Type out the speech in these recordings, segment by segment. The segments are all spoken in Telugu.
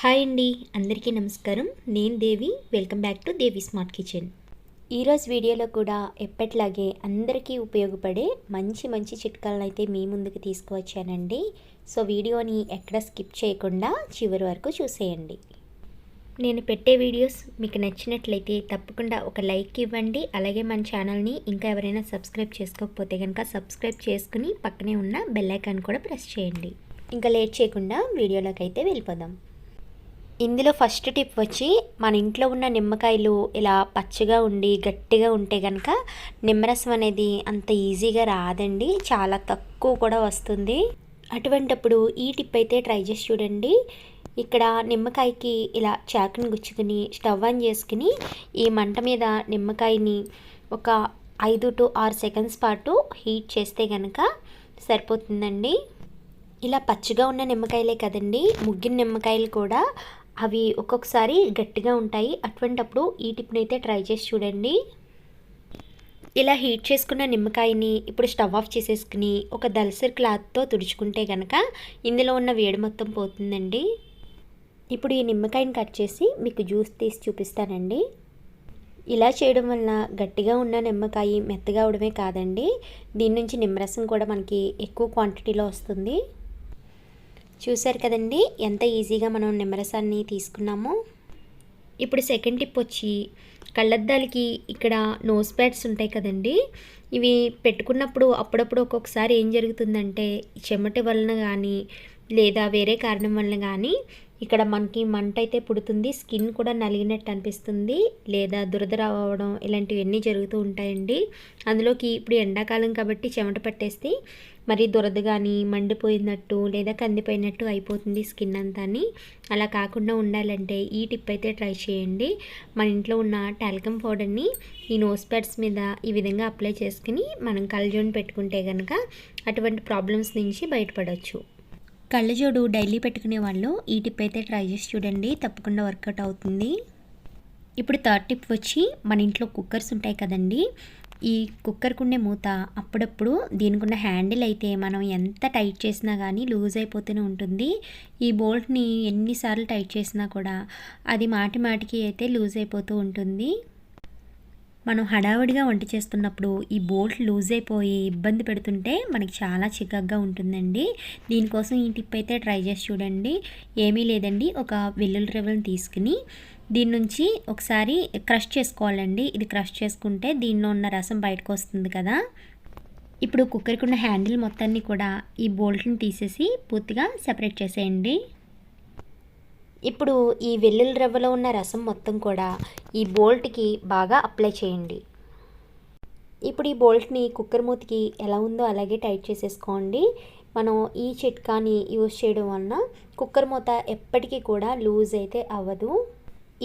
హాయ్ అండి, అందరికీ నమస్కారం. నేను Devi. Welcome back to Devi smart kitchen. ఈరోజు వీడియోలో కూడా ఎప్పట్లాగే అందరికీ ఉపయోగపడే మంచి మంచి చిట్కాలను అయితే మీ ముందుకు తీసుకువచ్చానండి. సో వీడియోని ఎక్కడ స్కిప్ చేయకుండా చివరి వరకు చూసేయండి. నేను పెట్టే వీడియోస్ మీకు నచ్చినట్లయితే తప్పకుండా ఒక లైక్ ఇవ్వండి. అలాగే మన ఛానల్ని ఇంకా ఎవరైనా సబ్స్క్రైబ్ చేసుకోకపోతే కనుక సబ్స్క్రైబ్ చేసుకుని పక్కనే ఉన్న బెల్ ఐకాన్ కూడా ప్రెస్ చేయండి. ఇంకా లేట్ చేయకుండా వీడియోలోకి అయితే వెళ్ళిపోదాం. ఇందులో ఫస్ట్ టిప్ వచ్చి మన ఇంట్లో ఉన్న నిమ్మకాయలు ఇలా పచ్చగా ఉండి గట్టిగా ఉంటే కనుక నిమ్మరసం అనేది అంత ఈజీగా రాదండి, చాలా తక్కువ కూడా వస్తుంది. అటువంటప్పుడు ఈ టిప్ అయితే ట్రై చేసి చూడండి. ఇక్కడ నిమ్మకాయకి ఇలా చాకుని గుచ్చుకుని స్టవ్ ఆన్ చేసుకుని ఈ మంట మీద నిమ్మకాయని ఒక 5 to 6 సెకండ్స్ పాటు హీట్ చేస్తే కనుక సరిపోతుందండి. ఇలా పచ్చిగా ఉన్న నిమ్మకాయలే కదండి, ముగ్గిన నిమ్మకాయలు కూడా అవి ఒక్కొక్కసారి గట్టిగా ఉంటాయి. అటువంటప్పుడు ఈ టిప్ని అయితే ట్రై చేసి చూడండి. ఇలా హీట్ చేసుకున్న నిమ్మకాయని ఇప్పుడు స్టవ్ ఆఫ్ చేసేసుకుని ఒక దలసరి క్లాత్తో తుడుచుకుంటే కనుక ఇందులో ఉన్న వేడి మొత్తం పోతుందండి. ఇప్పుడు ఈ నిమ్మకాయని కట్ చేసి మీకు జ్యూస్ తీసి చూపిస్తానండి. ఇలా చేయడం వల్ల గట్టిగా ఉన్న నిమ్మకాయ మెత్తగా అవడమే కాదండి, దీని నుంచి నిమ్మరసం కూడా మనకి ఎక్కువ క్వాంటిటీలో వస్తుంది. చూసారు కదండి ఎంత ఈజీగా మనం నిమ్మరసాన్ని తీసుకున్నామో. ఇప్పుడు సెకండ్ టిప్ వచ్చి కళ్ళద్దాలకి ఇక్కడ నోస్ ప్యాడ్స్ ఉంటాయి కదండి, ఇవి పెట్టుకున్నప్పుడు అప్పుడప్పుడు ఒక్కొక్కసారి ఏం జరుగుతుందంటే చెమట వలన కానీ లేదా వేరే కారణం వలన కానీ ఇక్కడ మనకి మంట అయితే పుడుతుంది, స్కిన్ కూడా నలిగినట్టు అనిపిస్తుంది, లేదా దురద రావడం ఇలాంటివన్నీ జరుగుతూ ఉంటాయండి. అందులోకి ఇప్పుడు ఎండాకాలం కాబట్టి చెమట పట్టేస్తే మరి దురద కానీ మండిపోయినట్టు లేదా కందిపోయినట్టు అయిపోతుంది స్కిన్ అంతా. అలా కాకుండా ఉండాలంటే ఈ టిప్ అయితే ట్రై చేయండి. మన ఇంట్లో ఉన్న టాల్కమ్ పౌడర్ని ఈ నోస్ ప్యాడ్స్ మీద ఈ విధంగా అప్లై చేసుకుని మనం కళ్ళజోడు పెట్టుకుంటే కనుక అటువంటి ప్రాబ్లమ్స్ నుంచి బయటపడవచ్చు. కళ్ళజోడు డైలీ పెట్టుకునే వాళ్ళు ఈ టిప్ అయితే ట్రై చేసి చూడండి, తప్పకుండా వర్కౌట్ అవుతుంది. ఇప్పుడు థర్డ్ టిప్ వచ్చి మన ఇంట్లో కుక్కర్స్ ఉంటాయి కదండి, ఈ కుక్కర్కి ఉండే మూత అప్పుడప్పుడు దీనికి ఉన్న హ్యాండిల్ అయితే మనం ఎంత టైట్ చేసినా కానీ లూజ్ అయిపోతూనే ఉంటుంది. ఈ బోల్ట్ని ఎన్నిసార్లు టైట్ చేసినా కూడా అది మాటి మాటికి అయితే లూజ్ అయిపోతూ ఉంటుంది. మనం హడావుడిగా వంట చేస్తున్నప్పుడు ఈ బోల్ట్ లూజ్ అయిపోయి ఇబ్బంది పెడుతుంటే మనకి చాలా చికాగ్గా ఉంటుందండి. దీనికోసం ఈ టిప్ అయితే ట్రై చేసి చూడండి. ఏమీ లేదండి, ఒక వెల్లుల్లి రెవ్వలను తీసుకుని దీని నుంచి ఒకసారి క్రష్ చేసుకోవాలండి. ఇది క్రష్ చేసుకుంటే దీనిలో ఉన్న రసం బయటకు వస్తుంది కదా. ఇప్పుడు కుక్కర్కి ఉన్న హ్యాండిల్ మొత్తాన్ని కూడా ఈ బోల్ట్ని తీసేసి పూర్తిగా సెపరేట్ చేసేయండి. ఇప్పుడు ఈ వెల్లుల్లి రవ్వలో ఉన్న రసం మొత్తం కూడా ఈ బోల్ట్కి బాగా అప్లై చేయండి. ఇప్పుడు ఈ బోల్ట్ని కుక్కర్ మూతికి ఎలా ఉందో అలాగే టైట్ చేసేసుకోండి. మనం ఈ చిట్కాని యూజ్ చేయడం వలన కుక్కర్ మూత ఎప్పటికీ కూడా లూజ్ అయితే అవ్వదు.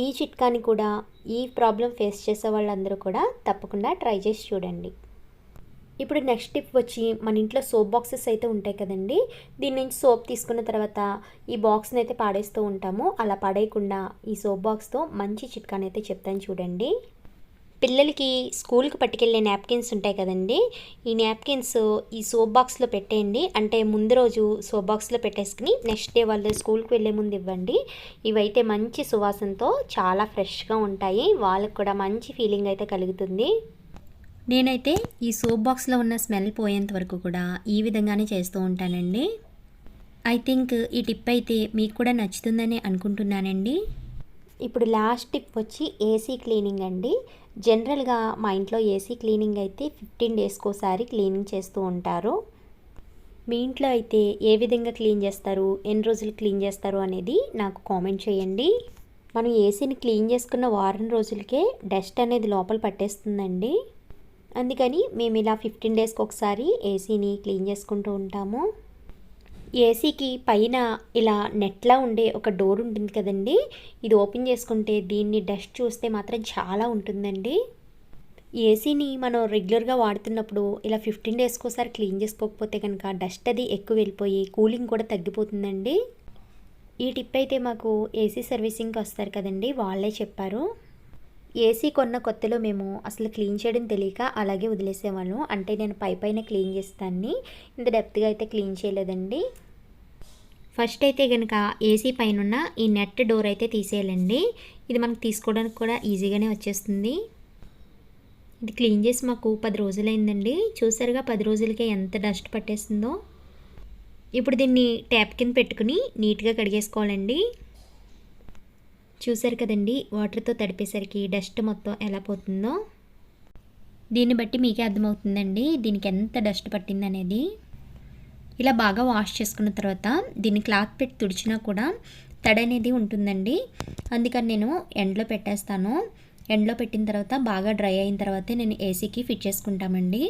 ఈ చిట్కాని కూడా ఈ ప్రాబ్లం ఫేస్ చేసే వాళ్ళందరూ కూడా తప్పకుండా ట్రై చేసి చూడండి. ఇప్పుడు నెక్స్ట్ టిప్ వచ్చి మన ఇంట్లో సోప్ బాక్సెస్ అయితే ఉంటాయి కదండి, దీని నుంచి సోప్ తీసుకున్న తర్వాత ఈ బాక్స్ని అయితే పాడేస్తూ ఉంటాము. అలా పడేయకుండా ఈ సోప్ బాక్స్తో మంచి చిట్కాని అయితే చెప్తాను చూడండి. పిల్లలకి స్కూల్కి పట్టుకెళ్ళే నాప్కిన్స్ ఉంటాయి కదండి, ఈ నాప్కిన్స్ ఈ సోప్ బాక్స్లో పెట్టేయండి. అంటే ముందు రోజు సోప్ బాక్స్లో పెట్టేసుకుని నెక్స్ట్ డే వాళ్ళు స్కూల్కి వెళ్ళే ముందు ఇవ్వండి. ఇవైతే మంచి సువాసనతో చాలా ఫ్రెష్గా ఉంటాయి, వాళ్ళకి కూడా మంచి ఫీలింగ్ అయితే కలుగుతుంది. నేనైతే ఈ సోప్ బాక్స్లో ఉన్న స్మెల్ పోయేంత వరకు కూడా ఈ విధంగానే చేస్తూ ఉంటానండి. ఐ థింక్ ఈ టిప్ అయితే మీకు కూడా నచ్చుతుందని అనుకుంటున్నానండి. ఇప్పుడు లాస్ట్ టిప్ వచ్చి ఏసీ క్లీనింగ్ అండి. జనరల్గా మా ఇంట్లో ఏసీ క్లీనింగ్ అయితే 15 డేస్కి ఒకసారి క్లీనింగ్ చేస్తూ ఉంటారు. మీ ఇంట్లో అయితే ఏ విధంగా క్లీన్ చేస్తారు, ఎన్ని రోజులు క్లీన్ చేస్తారు అనేది నాకు కామెంట్ చేయండి. మనం ఏసీని క్లీన్ చేసుకున్న వారం రోజులకే డస్ట్ అనేది లోపల పట్టేస్తుందండి. అందుకని మేము ఇలా 15 డేస్కి ఒకసారి ఏసీని క్లీన్ చేసుకుంటూ ఉంటాము. ఏసీకి పైన ఇలా నెట్లా ఉండే ఒక డోర్ ఉంటుంది కదండి, ఇది ఓపెన్ చేసుకుంటే దీన్ని డస్ట్ చూస్తే మాత్రం చాలా ఉంటుందండి. ఏసీని మనం రెగ్యులర్గా వాడుతున్నప్పుడు ఇలా 15 డేస్కి ఒకసారి క్లీన్ చేసుకోకపోతే కనుక డస్ట్ అది ఎక్కువ వెళ్ళిపోయి కూలింగ్ కూడా తగ్గిపోతుందండి. ఈ టిప్ అయితే మాకు ఏసీ సర్వీసింగ్కి వస్తారు కదండి, వాళ్ళే చెప్పారు. ఏసీ కొన్న కొత్తలో మేము అసలు క్లీన్ చేయడం తెలియక అలాగే వదిలేసేవాళ్ళం. అంటే నేను పైన క్లీన్ చేస్తాను, ఇంత డెప్త్గా అయితే క్లీన్ చేయలేదండి. ఫస్ట్ అయితే కనుక ఏసీ పైన ఈ నెట్ డోర్ అయితే తీసేయాలండి. ఇది మనకు తీసుకోవడానికి కూడా ఈజీగానే వచ్చేస్తుంది. ఇది క్లీన్ చేసి మాకు 10 రోజులైందండి. చూసారుగా 10 రోజులకే ఎంత డస్ట్ పట్టేస్తుందో. ఇప్పుడు దీన్ని ట్యాప్ కింద పెట్టుకుని నీట్గా కడిగేసుకోవాలండి. చూసారు కదండి, వాటర్తో తడిపేసరికి డస్ట్ మొత్తం ఎలా పోతుందో. దీన్ని బట్టి మీకే అర్థమవుతుందండి దీనికి ఎంత డస్ట్ పట్టిందనేది. ఇలా బాగా వాష్ చేసుకున్న తర్వాత దీన్ని క్లాత్ పెట్టి తుడిచినా కూడా తడి అనేది ఉంటుందండి. అందుకని నేను ఎండలో పెట్టేస్తాను. ఎండలో పెట్టిన తర్వాత బాగా డ్రై అయిన తర్వాతే నేను ఏసీకి ఫిట్ చేసుకుంటామండి.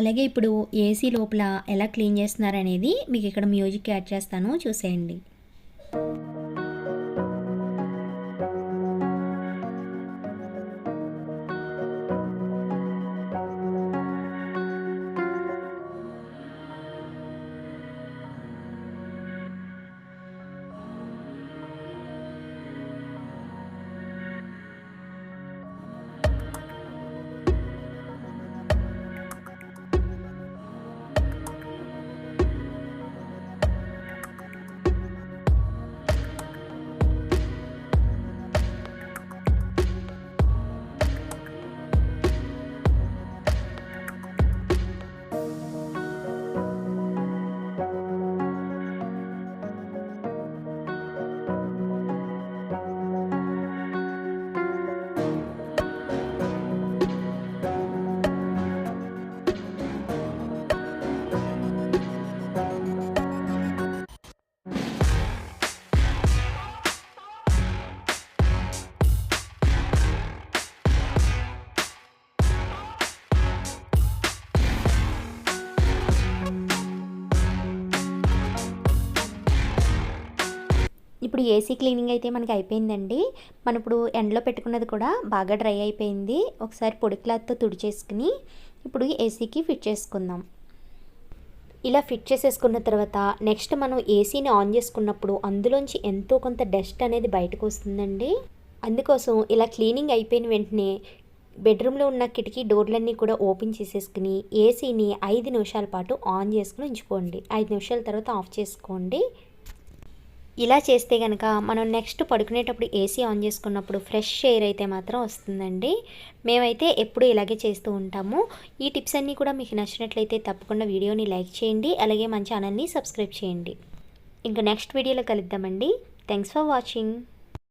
అలాగే ఇప్పుడు ఏసీ లోపల ఎలా క్లీన్ చేస్తున్నారనేది మీకు ఇక్కడ మ్యూజిక్ యాడ్ చేస్తాను, చూసేయండి. ఇప్పుడు ఏసీ క్లీనింగ్ అయితే మనకి అయిపోయిందండి. మనం ఇప్పుడు ఎండలో పెట్టుకున్నది కూడా బాగా డ్రై అయిపోయింది. ఒకసారి పొడి క్లాత్తో తుడిచేసుకుని ఇప్పుడు ఏసీకి ఫిట్ చేసుకుందాం. ఇలా ఫిట్ చేసేసుకున్న తర్వాత నెక్స్ట్ మనం ఏసీని ఆన్ చేసుకున్నప్పుడు అందులోంచి ఎంతో కొంత డస్ట్ అనేది బయటకు వస్తుందండి. అందుకోసం ఇలా క్లీనింగ్ అయిపోయిన వెంటనే బెడ్రూమ్లో ఉన్న కిటికీ డోర్లన్నీ కూడా ఓపెన్ చేసేసుకుని ఏసీని 5 నిమిషాల పాటు ఆన్ చేసుకుని ఉంచుకోండి. 5 నిమిషాల తర్వాత ఆఫ్ చేసుకోండి. ఇలా చేస్తే కనుక మనం నెక్స్ట్ పడుకునేటప్పుడు ఏసీ ఆన్ చేసుకున్నప్పుడు ఫ్రెష్ ఎయిర్ అయితే మాత్రం వస్తుందండి. మేమైతే ఎప్పుడు ఇలాగే చేస్తూ ఉంటాము. ఈ టిప్స్ అన్నీ కూడా మీకు నచ్చినట్లయితే తప్పకుండా వీడియోని లైక్ చేయండి. అలాగే మన ఛానల్ని సబ్స్క్రైబ్ చేయండి. ఇంకా నెక్స్ట్ వీడియోలో కలుద్దామండి. Thanks for watching.